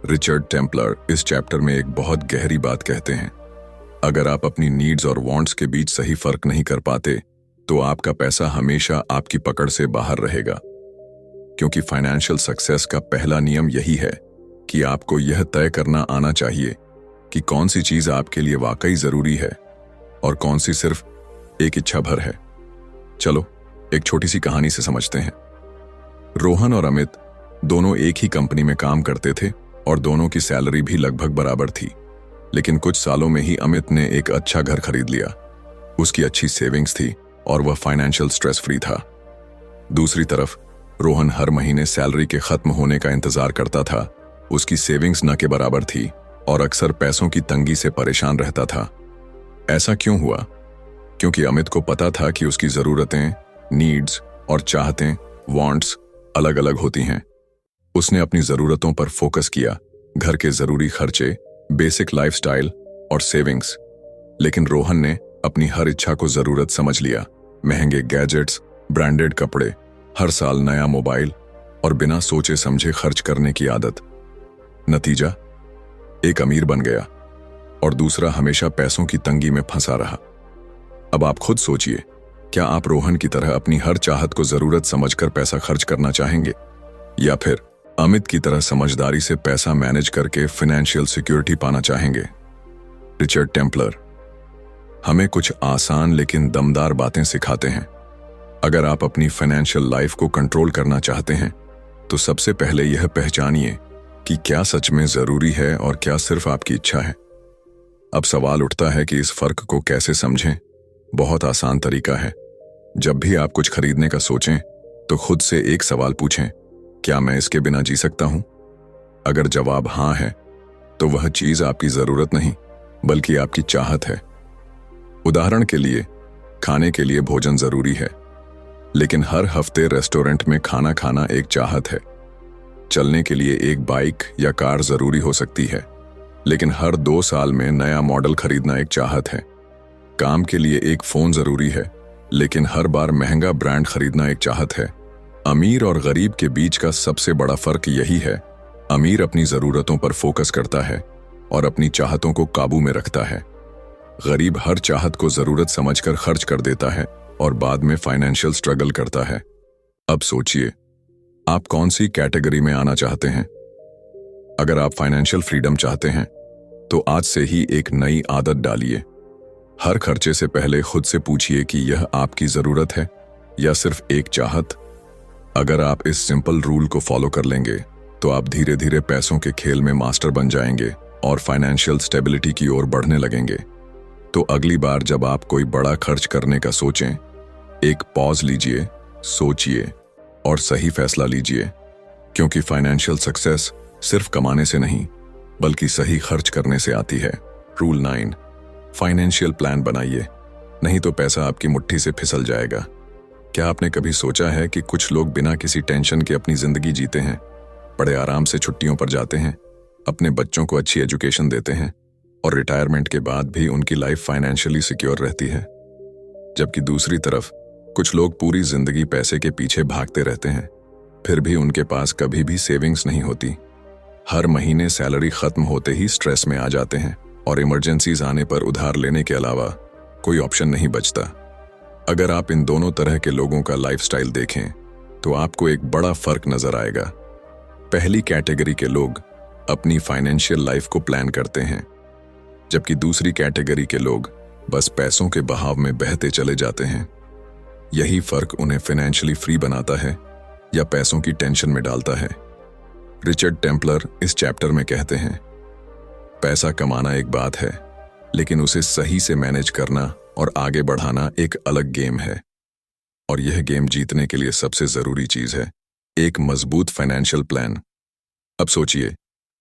रिचर्ड टेम्पलर इस चैप्टर में एक बहुत गहरी बात कहते हैं, अगर आप अपनी नीड्स और वांट्स के बीच सही फर्क नहीं कर पाते तो आपका पैसा हमेशा आपकी पकड़ से बाहर रहेगा। क्योंकि फाइनेंशियल सक्सेस का पहला नियम यही है कि आपको यह तय करना आना चाहिए कि कौन सी चीज आपके लिए वाकई जरूरी है और कौन सी सिर्फ एक इच्छा भर है। चलो एक छोटी सी कहानी से समझते हैं। रोहन और अमित दोनों एक ही कंपनी में काम करते थे और दोनों की सैलरी भी लगभग बराबर थी। लेकिन कुछ सालों में ही अमित ने एक अच्छा घर खरीद लिया। उसकी अच्छी सेविंग्स थी और वह फाइनेंशियल स्ट्रेस फ्री था। दूसरी तरफ रोहन हर महीने सैलरी के खत्म होने का इंतजार करता था। उसकी सेविंग्स न के बराबर थी और अक्सर पैसों की तंगी से परेशान रहता था। ऐसा क्यों हुआ? क्योंकि अमित को पता था कि उसकी जरूरतें, नीड्स और चाहतें, वांट्स अलग अलग होती हैं। उसने अपनी जरूरतों पर फोकस किया, घर के जरूरी खर्चे, बेसिक लाइफस्टाइल और सेविंग्स। लेकिन रोहन ने अपनी हर इच्छा को जरूरत समझ लिया, महंगे गैजेट्स, ब्रांडेड कपड़े, हर साल नया मोबाइल और बिना सोचे समझे खर्च करने की आदत। नतीजा, एक अमीर बन गया और दूसरा हमेशा पैसों की तंगी में फंसा रहा। अब आप खुद सोचिए, क्या आप रोहन की तरह अपनी हर चाहत को जरूरत समझकर पैसा खर्च करना चाहेंगे, या फिर अमित की तरह समझदारी से पैसा मैनेज करके फाइनेंशियल सिक्योरिटी पाना चाहेंगे? रिचर्ड टेम्पलर हमें कुछ आसान लेकिन दमदार बातें सिखाते हैं। अगर आप अपनी फाइनेंशियल लाइफ को कंट्रोल करना चाहते हैं तो सबसे पहले यह पहचानिए कि क्या सच में जरूरी है और क्या सिर्फ आपकी इच्छा है। अब सवाल उठता है कि इस फर्क को कैसे समझें। बहुत आसान तरीका है। जब भी आप कुछ खरीदने का सोचें तो खुद से एक सवाल पूछें, क्या मैं इसके बिना जी सकता हूं? अगर जवाब हां है तो वह चीज आपकी जरूरत नहीं बल्कि आपकी चाहत है। उदाहरण के लिए, खाने के लिए भोजन जरूरी है, लेकिन हर हफ्ते रेस्टोरेंट में खाना खाना एक चाहत है। चलने के लिए एक बाइक या कार जरूरी हो सकती है, लेकिन हर 2 साल में नया मॉडल खरीदना एक चाहत है। काम के लिए एक फोन जरूरी है, लेकिन हर बार महंगा ब्रांड खरीदना एक चाहत है। अमीर और गरीब के बीच का सबसे बड़ा फर्क यही है, अमीर अपनी जरूरतों पर फोकस करता है और अपनी चाहतों को काबू में रखता है। गरीब हर चाहत को जरूरत समझकर खर्च कर देता है और बाद में फाइनेंशियल स्ट्रगल करता है। अब सोचिए, आप कौन सी कैटेगरी में आना चाहते हैं? अगर आप फाइनेंशियल फ्रीडम चाहते हैं तो आज से ही एक नई आदत डालिए। हर खर्चे से पहले खुद से पूछिए कि यह आपकी जरूरत है या सिर्फ एक चाहत। अगर आप इस सिंपल रूल को फॉलो कर लेंगे तो आप धीरे धीरे पैसों के खेल में मास्टर बन जाएंगे और फाइनेंशियल स्टेबिलिटी की ओर बढ़ने लगेंगे। तो अगली बार जब आप कोई बड़ा खर्च करने का सोचें, एक पॉज लीजिए, सोचिए और सही फैसला लीजिए, क्योंकि फाइनेंशियल सक्सेस सिर्फ कमाने से नहीं बल्कि सही खर्च करने से आती है। रूल 9, फाइनेंशियल प्लान बनाइए, नहीं तो पैसा आपकी मुट्ठी से फिसल जाएगा। क्या आपने कभी सोचा है कि कुछ लोग बिना किसी टेंशन के अपनी जिंदगी जीते हैं? बड़े आराम से छुट्टियों पर जाते हैं, अपने बच्चों को अच्छी एजुकेशन देते हैं और रिटायरमेंट के बाद भी उनकी लाइफ फाइनेंशियली सिक्योर रहती है। जबकि दूसरी तरफ कुछ लोग पूरी जिंदगी पैसे के पीछे भागते रहते हैं, फिर भी उनके पास कभी भी सेविंग्स नहीं होती। हर महीने सैलरी खत्म होते ही स्ट्रेस में आ जाते हैं और इमरजेंसीज आने पर उधार लेने के अलावा कोई ऑप्शन नहीं बचता। अगर आप इन दोनों तरह के लोगों का लाइफस्टाइल देखें तो आपको एक बड़ा फर्क नजर आएगा। पहली कैटेगरी के लोग अपनी फाइनेंशियल लाइफ को प्लान करते हैं, जबकि दूसरी कैटेगरी के लोग बस पैसों के बहाव में बहते चले जाते हैं। यही फर्क उन्हें फाइनेंशियली फ्री बनाता है या पैसों की टेंशन में डालता है। रिचर्ड टेम्पलर इस चैप्टर में कहते हैं, पैसा कमाना एक बात है, लेकिन उसे सही से मैनेज करना और आगे बढ़ाना एक अलग गेम है। और यह गेम जीतने के लिए सबसे जरूरी चीज है एक मजबूत फाइनेंशियल प्लान। अब सोचिए,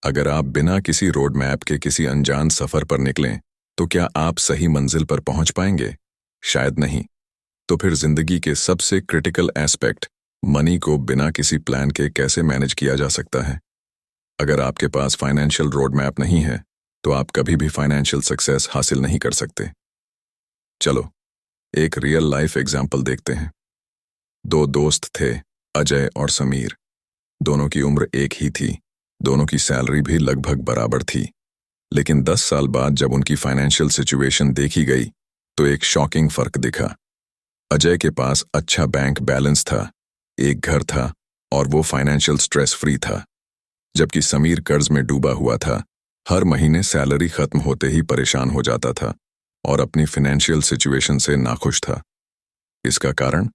अगर आप बिना किसी रोड मैप के किसी अनजान सफर पर निकलें तो क्या आप सही मंजिल पर पहुंच पाएंगे? शायद नहीं। तो फिर जिंदगी के सबसे क्रिटिकल एस्पेक्ट मनी को बिना किसी प्लान के कैसे मैनेज किया जा सकता है? अगर आपके पास फाइनेंशियल रोड मैप नहीं है तो आप कभी भी फाइनेंशियल सक्सेस हासिल नहीं कर सकते। चलो एक रियल लाइफ एग्जाम्पल देखते हैं। दो दोस्त थे, अजय और समीर। दोनों की उम्र एक ही थी, दोनों की सैलरी भी लगभग बराबर थी। लेकिन 10 साल बाद जब उनकी फाइनेंशियल सिचुएशन देखी गई तो एक शॉकिंग फर्क दिखा। अजय के पास अच्छा बैंक बैलेंस था, एक घर था और वो फाइनेंशियल स्ट्रेस फ्री था, जबकि समीर कर्ज में डूबा हुआ था, हर महीने सैलरी खत्म होते ही परेशान हो जाता था और अपनी फाइनेंशियल सिचुएशन से नाखुश था। इसका कारण,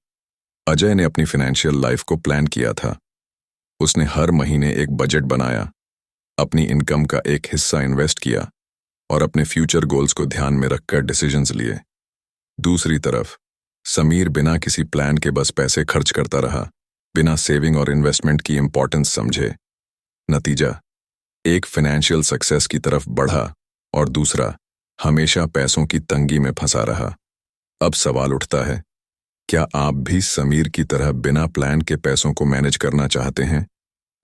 अजय ने अपनी फाइनेंशियल लाइफ को प्लान किया था। उसने हर महीने एक बजट बनाया, अपनी इनकम का एक हिस्सा इन्वेस्ट किया और अपने फ्यूचर गोल्स को ध्यान में रखकर डिसीजंस लिए। दूसरी तरफ समीर बिना किसी प्लान के बस पैसे खर्च करता रहा, बिना सेविंग और इन्वेस्टमेंट की इंपॉर्टेंस समझे। नतीजा, एक फाइनेंशियल सक्सेस की तरफ बढ़ा और दूसरा हमेशा पैसों की तंगी में फंसा रहा। अब सवाल उठता है, क्या आप भी समीर की तरह बिना प्लान के पैसों को मैनेज करना चाहते हैं,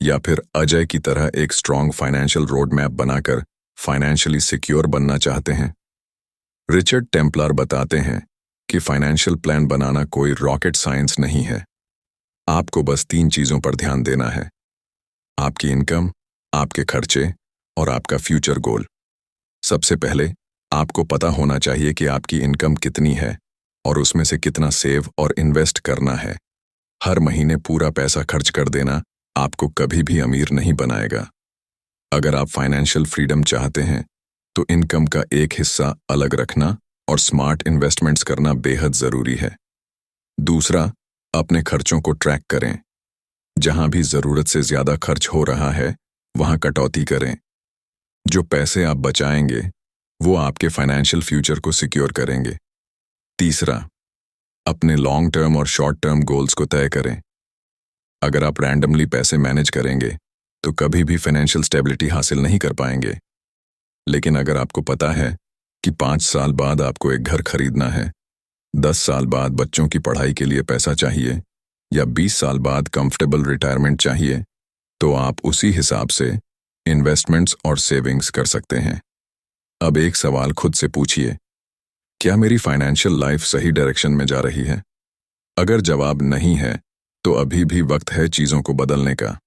या फिर अजय की तरह एक स्ट्रॉन्ग फाइनेंशियल रोड मैप बनाकर फाइनेंशियली सिक्योर बनना चाहते हैं? रिचर्ड टेम्पलर बताते हैं कि फाइनेंशियल प्लान बनाना कोई रॉकेट साइंस नहीं है। आपको बस 3 चीजों पर ध्यान देना है: आपकी इनकम, आपके खर्चे और आपका फ्यूचर गोल। सबसे पहले आपको पता होना चाहिए कि आपकी इनकम कितनी है और उसमें से कितना सेव और इन्वेस्ट करना है। हर महीने पूरा पैसा खर्च कर देना आपको कभी भी अमीर नहीं बनाएगा। अगर आप फाइनेंशियल फ्रीडम चाहते हैं तो इनकम का एक हिस्सा अलग रखना और स्मार्ट इन्वेस्टमेंट्स करना बेहद जरूरी है। दूसरा, अपने खर्चों को ट्रैक करें। जहां भी जरूरत से ज्यादा खर्च हो रहा है वहां कटौती करें। जो पैसे आप बचाएंगे वो आपके फाइनेंशियल फ्यूचर को सिक्योर करेंगे। तीसरा, अपने लॉन्ग टर्म और शॉर्ट टर्म गोल्स को तय करें। अगर आप रैंडमली पैसे मैनेज करेंगे तो कभी भी फाइनेंशियल स्टेबिलिटी हासिल नहीं कर पाएंगे। लेकिन अगर आपको पता है कि 5 साल बाद आपको एक घर खरीदना है, 10 साल बाद बच्चों की पढ़ाई के लिए पैसा चाहिए या 20 साल बाद कंफर्टेबल रिटायरमेंट चाहिए, तो आप उसी हिसाब से इन्वेस्टमेंट्स और सेविंग्स कर सकते हैं। अब एक सवाल खुद से पूछिए, क्या मेरी फाइनेंशियल लाइफ सही डायरेक्शन में जा रही है? अगर जवाब नहीं है तो अभी भी वक्त है चीजों को बदलने का।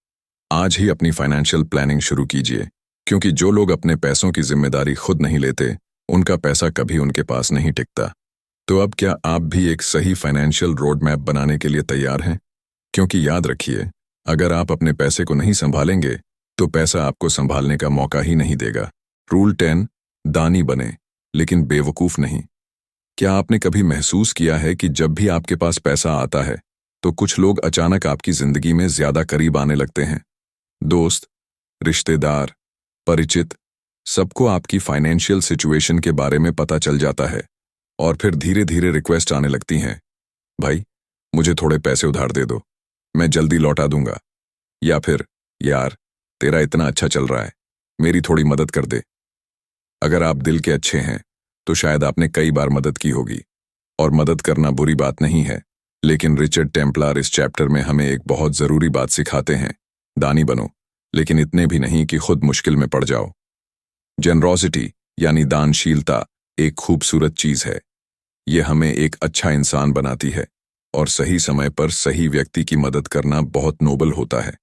आज ही अपनी फाइनेंशियल प्लानिंग शुरू कीजिए, क्योंकि जो लोग अपने पैसों की जिम्मेदारी खुद नहीं लेते उनका पैसा कभी उनके पास नहीं टिकता। तो अब क्या आप भी एक सही फाइनेंशियल रोड मैप बनाने के लिए तैयार हैं? क्योंकि याद रखिए, अगर आप अपने पैसे को नहीं संभालेंगे तो पैसा आपको संभालने का मौका ही नहीं देगा। रूल 10, दानी बने लेकिन बेवकूफ नहीं। क्या आपने कभी महसूस किया है कि जब भी आपके पास पैसा आता है तो कुछ लोग अचानक आपकी जिंदगी में ज्यादा करीब आने लगते हैं? दोस्त, रिश्तेदार, परिचित, सबको आपकी फाइनेंशियल सिचुएशन के बारे में पता चल जाता है और फिर धीरे धीरे रिक्वेस्ट आने लगती हैं, भाई मुझे थोड़े पैसे उधार दे दो, मैं जल्दी लौटा दूंगा। या फिर, यार तेरा इतना अच्छा चल रहा है, मेरी थोड़ी मदद कर दे। अगर आप दिल के अच्छे हैं तो शायद आपने कई बार मदद की होगी, और मदद करना बुरी बात नहीं है। लेकिन रिचर्ड टेम्पलर इस चैप्टर में हमें एक बहुत जरूरी बात सिखाते हैं, दानी बनो, लेकिन इतने भी नहीं कि खुद मुश्किल में पड़ जाओ। जेनरोसिटी यानी दानशीलता एक खूबसूरत चीज है। यह हमें एक अच्छा इंसान बनाती है और सही समय पर सही व्यक्ति की मदद करना बहुत नोबल होता है।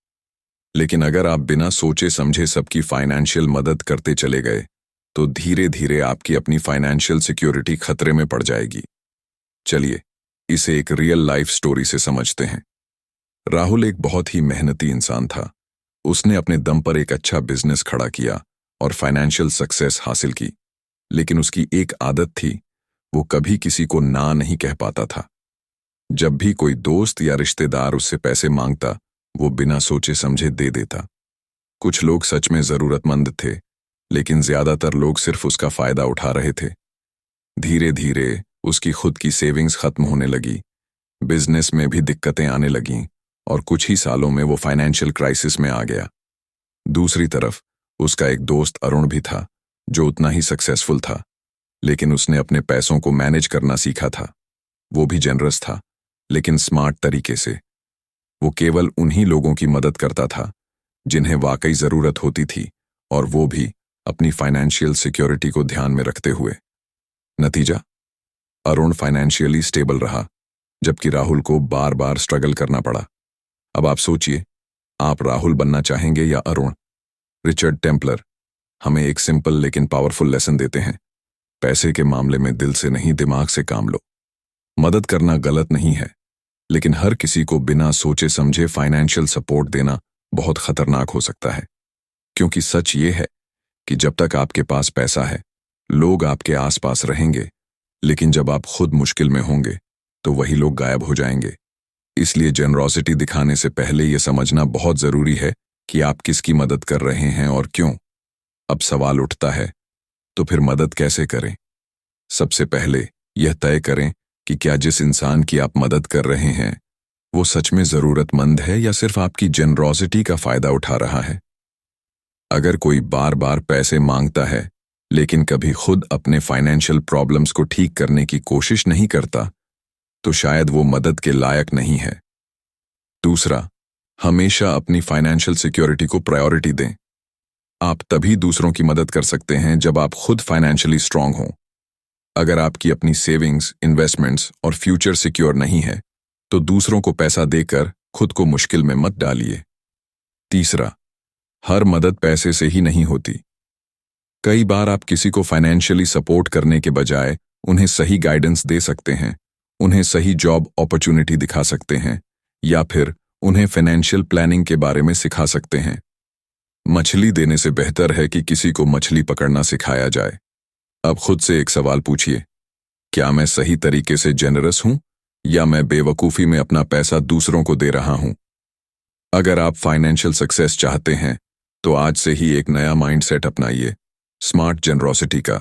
लेकिन अगर आप बिना सोचे समझे सबकी फाइनेंशियल मदद करते चले गए तो धीरे धीरे आपकी अपनी फाइनेंशियल सिक्योरिटी खतरे में पड़ जाएगी। चलिए इसे एक रियल लाइफ स्टोरी से समझते हैं। राहुल एक बहुत ही मेहनती इंसान था। उसने अपने दम पर एक अच्छा बिजनेस खड़ा किया और फाइनेंशियल सक्सेस हासिल की। लेकिन उसकी एक आदत थी, वो कभी किसी को ना नहीं कह पाता था। जब भी कोई दोस्त या रिश्तेदार उससे पैसे मांगता, वो बिना सोचे समझे दे देता। कुछ लोग सच में जरूरतमंद थे, लेकिन ज्यादातर लोग सिर्फ उसका फायदा उठा रहे थे। धीरे धीरे उसकी खुद की सेविंग्स खत्म होने लगी, बिजनेस में भी दिक्कतें आने लगीं और कुछ ही सालों में वो फाइनेंशियल क्राइसिस में आ गया। दूसरी तरफ उसका एक दोस्त अरुण भी था, जो उतना ही सक्सेसफुल था, लेकिन उसने अपने पैसों को मैनेज करना सीखा था। वो भी जेनरस था, लेकिन स्मार्ट तरीके से। वो केवल उन्हीं लोगों की मदद करता था जिन्हें वाकई जरूरत होती थी, और वो भी अपनी फाइनेंशियल सिक्योरिटी को ध्यान में रखते हुए। नतीजा, अरुण फाइनेंशियली स्टेबल रहा, जबकि राहुल को बार बार स्ट्रगल करना पड़ा। अब आप सोचिए, आप राहुल बनना चाहेंगे या अरुण? रिचर्ड टेम्पलर हमें एक सिंपल लेकिन पावरफुल लेसन देते हैं। पैसे के मामले में दिल से नहीं, दिमाग से काम लो। मदद करना गलत नहीं है, लेकिन हर किसी को बिना सोचे समझे फाइनेंशियल सपोर्ट देना बहुत खतरनाक हो सकता है। क्योंकि सच ये है कि जब तक आपके पास पैसा है, लोग आपके आसपास रहेंगे, लेकिन जब आप खुद मुश्किल में होंगे तो वही लोग गायब हो जाएंगे। इसलिए जेनरोसिटी दिखाने से पहले यह समझना बहुत जरूरी है कि आप किसकी मदद कर रहे हैं और क्यों। अब सवाल उठता है, तो फिर मदद कैसे करें? सबसे पहले यह तय करें कि क्या जिस इंसान की आप मदद कर रहे हैं वो सच में जरूरतमंद है या सिर्फ आपकी जेनरोसिटी का फायदा उठा रहा है। अगर कोई बार बार पैसे मांगता है लेकिन कभी खुद अपने फाइनेंशियल प्रॉब्लम्स को ठीक करने की कोशिश नहीं करता, तो शायद वो मदद के लायक नहीं है। दूसरा, हमेशा अपनी फाइनेंशियल सिक्योरिटी को प्रायोरिटी दें। आप तभी दूसरों की मदद कर सकते हैं जब आप खुद फाइनेंशियली स्ट्रांग हों। अगर आपकी अपनी सेविंग्स, इन्वेस्टमेंट्स और फ्यूचर सिक्योर नहीं है, तो दूसरों को पैसा देकर खुद को मुश्किल में मत डालिए। तीसरा, हर मदद पैसे से ही नहीं होती। कई बार आप किसी को फाइनेंशियली सपोर्ट करने के बजाय उन्हें सही गाइडेंस दे सकते हैं, उन्हें सही जॉब अपॉर्चुनिटी दिखा सकते हैं, या फिर उन्हें फाइनेंशियल प्लानिंग के बारे में सिखा सकते हैं। मछली देने से बेहतर है कि किसी को मछली पकड़ना सिखाया जाए। अब खुद से एक सवाल पूछिए, क्या मैं सही तरीके से जेनरस हूं या मैं बेवकूफ़ी में अपना पैसा दूसरों को दे रहा हूं? अगर आप फाइनेंशियल सक्सेस चाहते हैं तो आज से ही एक नया माइंडसेट अपनाइए, स्मार्ट जेनरोसिटी का।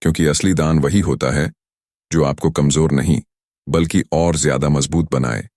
क्योंकि असली दान वही होता है जो आपको कमजोर नहीं बल्कि और ज्यादा मजबूत बनाए।